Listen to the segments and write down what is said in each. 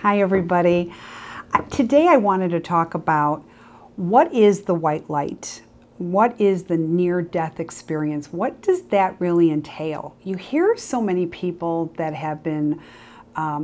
Hi everybody. Today I wanted to talk about what is the white light? What is the near-death experience? What does that really entail? You hear so many people that have been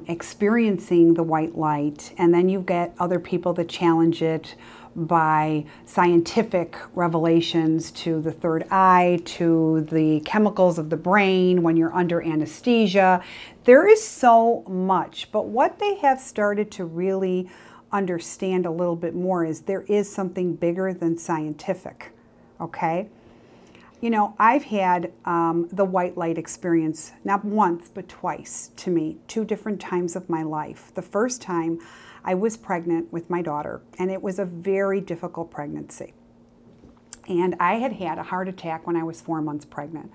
experiencing the white light, and then you get other people that challenge it by scientific revelations to the third eye, to the chemicals of the brain when you're under anesthesia. There is so much, but what they have started to really understand a little bit more is there is something bigger than scientific, okay? You know, I've had the white light experience not once, but twice to me, 2 different times of my life. The first time I was pregnant with my daughter, and it was a very difficult pregnancy. And I had had a heart attack when I was 4 months pregnant.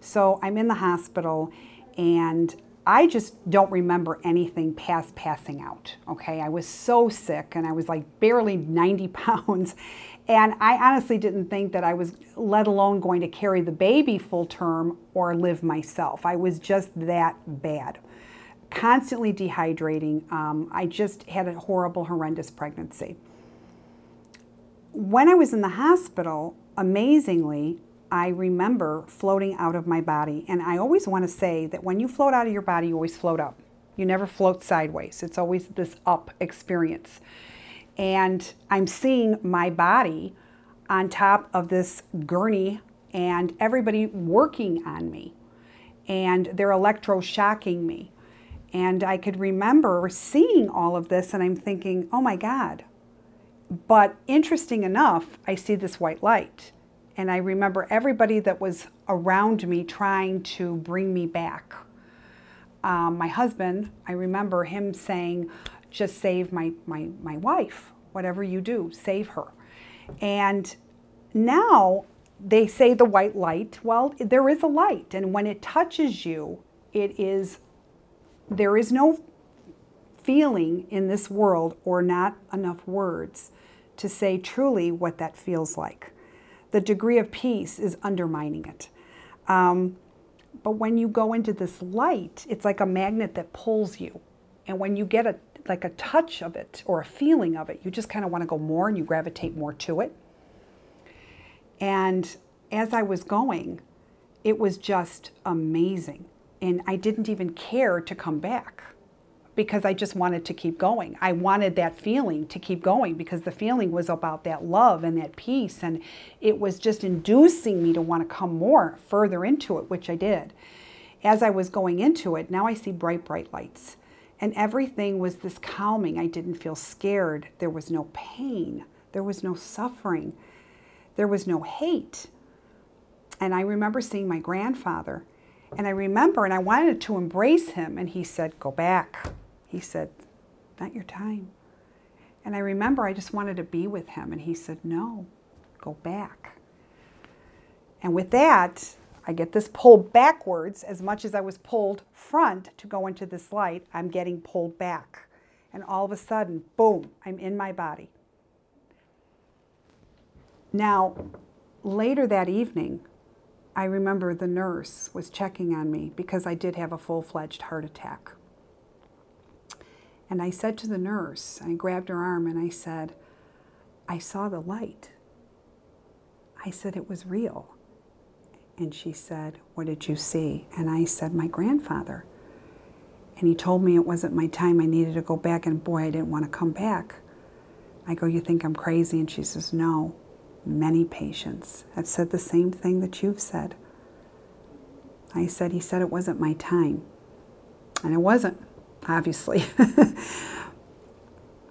So I'm in the hospital, and I just don't remember anything past passing out, okay? I was so sick, and I was like barely 90 pounds. And I honestly didn't think that I was, let alone going to carry the baby full term or live myself. I was just that bad. Constantly dehydrating. I just had a horrible, horrendous pregnancy. When I was in the hospital, amazingly, I remember floating out of my body. And I always want to say that when you float out of your body, you always float up. You never float sideways. It's always this up experience. And I'm seeing my body on top of this gurney and everybody working on me. And they're electroshocking me. And I could remember seeing all of this and I'm thinking, oh my God. But interesting enough, I see this white light. And I remember everybody that was around me trying to bring me back. My husband, I remember him saying, just save my wife. Whatever you do, save her. And now they say the white light. Well, there is a light. And when it touches you, there is no feeling in this world or not enough words to say truly what that feels like. The degree of peace is undermining it. But when you go into this light, it's like a magnet that pulls you. And when you get like a touch of it or a feeling of it, you just kind of want to go more and you gravitate more to it. And as I was going, it was just amazing. And I didn't even care to come back because I just wanted to keep going. I wanted that feeling to keep going because the feeling was about that love and that peace. And it was just inducing me to want to come more further into it, which I did. As I was going into it, now I see bright, bright lights. And everything was this calming. I didn't feel scared. There was no pain. There was no suffering. There was no hate. And I remember seeing my grandfather. And I remember, and I wanted to embrace him, and he said, go back. He said, not your time. And I remember I just wanted to be with him, and he said, no, go back. And with that, I get this pulled backwards. As much as I was pulled front to go into this light, I'm getting pulled back. And all of a sudden, boom, I'm in my body. Now, later that evening, I remember the nurse was checking on me because I did have a full-fledged heart attack. And I said to the nurse, I grabbed her arm and I said, I saw the light. I said it was real. And she said, what did you see? And I said, my grandfather. And he told me it wasn't my time. I needed to go back. And boy, I didn't want to come back. I go, you think I'm crazy? And she says, no. Many patients have said the same thing that you've said. I said, he said it wasn't my time. And it wasn't, obviously.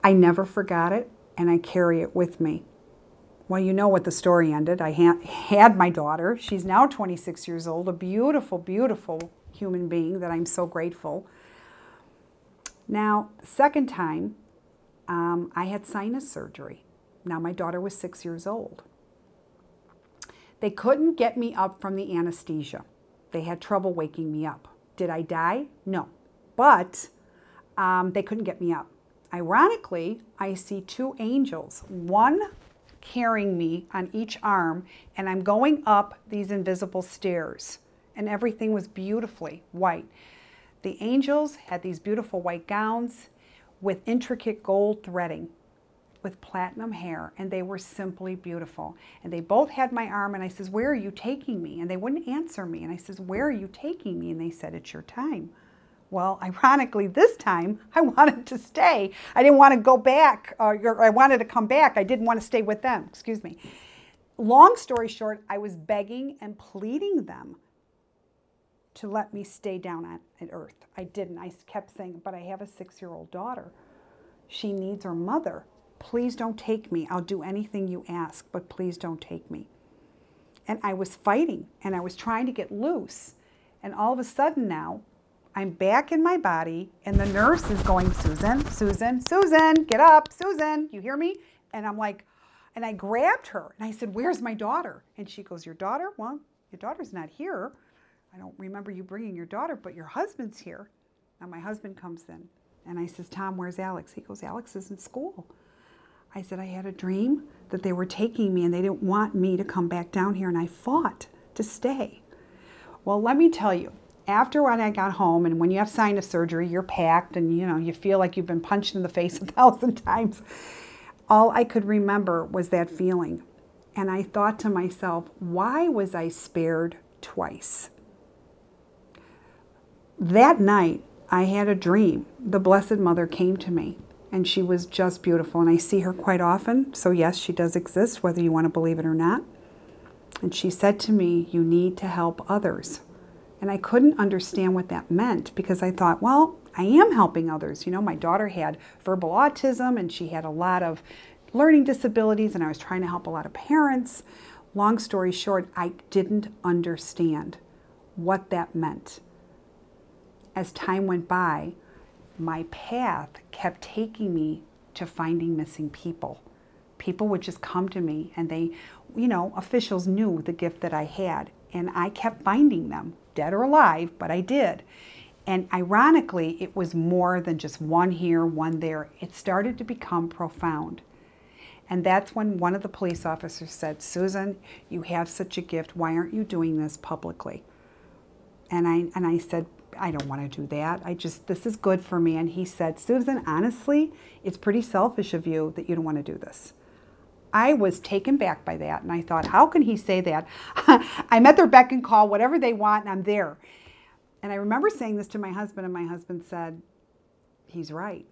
I never forgot it, and I carry it with me. Well, you know what the story ended. I had my daughter. She's now 26 years old, a beautiful, beautiful human being that I'm so grateful. Now, second time, I had sinus surgery. Now, my daughter was 6 years old. They couldn't get me up from the anesthesia. They had trouble waking me up. Did I die? No. But they couldn't get me up. Ironically, I see 2 angels, one carrying me on each arm, and I'm going up these invisible stairs. And everything was beautifully white. The angels had these beautiful white gowns. with intricate gold threading, with platinum hair, and they were simply beautiful. And they both had my arm, and I says, where are you taking me? And they wouldn't answer me. And I says, where are you taking me? And they said, it's your time. Well, ironically, this time, I wanted to stay. I didn't want to go back, or I wanted to come back. I didn't want to stay with them, excuse me. Long story short, I was begging and pleading them to let me stay down on earth. I didn't. I kept saying, but I have a 6-year-old daughter. She needs her mother. Please don't take me. I'll do anything you ask, but please don't take me. And I was fighting, and I was trying to get loose. And all of a sudden now, I'm back in my body, and the nurse is going, Susan, Susan, Susan, get up, Susan, you hear me? And I'm like, and I grabbed her, and I said, where's my daughter? And she goes, your daughter? Well, your daughter's not here. I don't remember you bringing your daughter, but your husband's here. Now my husband comes in, and I says, Tom, where's Alex? He goes, Alex is in school. I said, I had a dream that they were taking me and they didn't want me to come back down here, and I fought to stay. Well, let me tell you, after when I got home, and when you have sinus surgery, you're packed and you feel like you've been punched in the face 1,000 times. All I could remember was that feeling. And I thought to myself, why was I spared twice? That night, I had a dream. The Blessed Mother came to me. And she was just beautiful. And I see her quite often. So yes, she does exist, whether you want to believe it or not. And she said to me, you need to help others. And I couldn't understand what that meant, because I thought, well, I am helping others. My daughter had verbal autism, and she had a lot of learning disabilities, and I was trying to help a lot of parents. Long story short, I didn't understand what that meant. As time went by, my path kept taking me to finding missing people. People would just come to me, and they, officials knew the gift that I had, and I kept finding them, dead or alive, but I did. And ironically, it was more than just one here, one there. It started to become profound. And that's when one of the police officers said, Susan, you have such a gift. Why aren't you doing this publicly? And I said, I don't want to do that. This is good for me. And he said, Susan, honestly, it's pretty selfish of you that you don't want to do this. I was taken back by that. And I thought, how can he say that? I'm at their beck and call, whatever they want, and I'm there. And I remember saying this to my husband, and my husband said, he's right.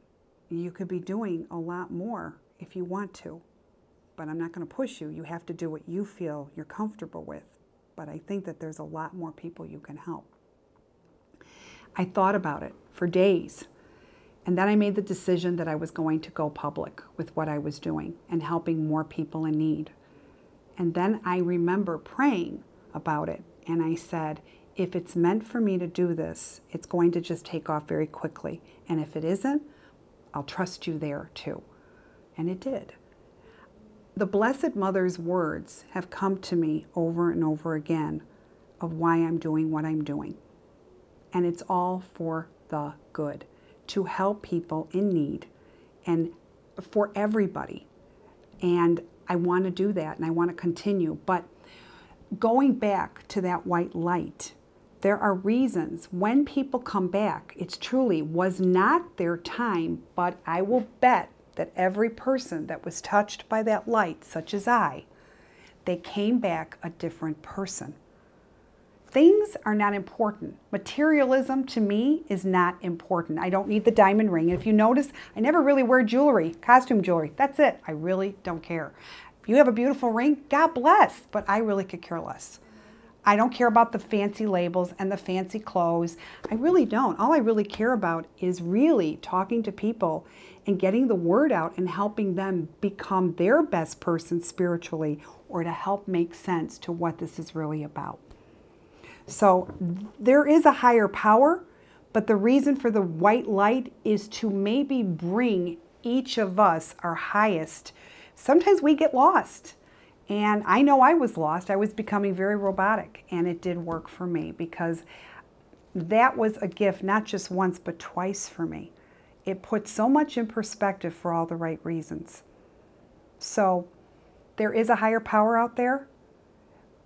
You could be doing a lot more if you want to. But I'm not going to push you. You have to do what you feel you're comfortable with. But I think that there's a lot more people you can help. I thought about it for days. And then I made the decision that I was going to go public with what I was doing and helping more people in need. And then I remember praying about it. And I said, if it's meant for me to do this, it's going to just take off very quickly. And if it isn't, I'll trust you there too. And it did. The Blessed Mother's words have come to me over and over again of why I'm doing what I'm doing. And it's all for the good, to help people in need and for everybody. And I want to do that, and I want to continue. But going back to that white light, there are reasons when people come back, it's truly was not their time, but I will bet that every person that was touched by that light, such as they came back a different person. Things are not important. Materialism to me is not important. I don't need the diamond ring. And if you notice, I never really wear jewelry, costume jewelry. That's it. I really don't care. If you have a beautiful ring, God bless, but I really could care less. I don't care about the fancy labels and the fancy clothes. I really don't. All I really care about is really talking to people and getting the word out and helping them become their best person spiritually, or to help make sense to what this is really about. So there is a higher power, but the reason for the white light is to maybe bring each of us our highest. Sometimes we get lost. And I know I was lost. I was becoming very robotic, and it did work for me, because that was a gift, not just once, but twice for me. It put so much in perspective for all the right reasons. So there is a higher power out there.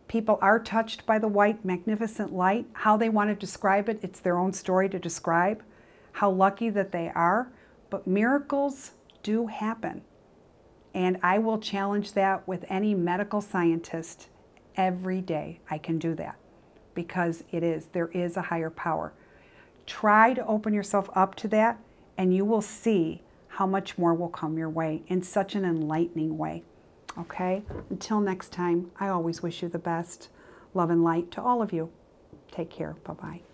People are touched by the white, magnificent light. How they want to describe it, it's their own story to describe. How lucky that they are. but miracles do happen. And I will challenge that with any medical scientist every day. I can do that because there is a higher power. Try to open yourself up to that, and you will see how much more will come your way in such an enlightening way. Okay? Until next time, I always wish you the best. Love and light to all of you. Take care. Bye-bye.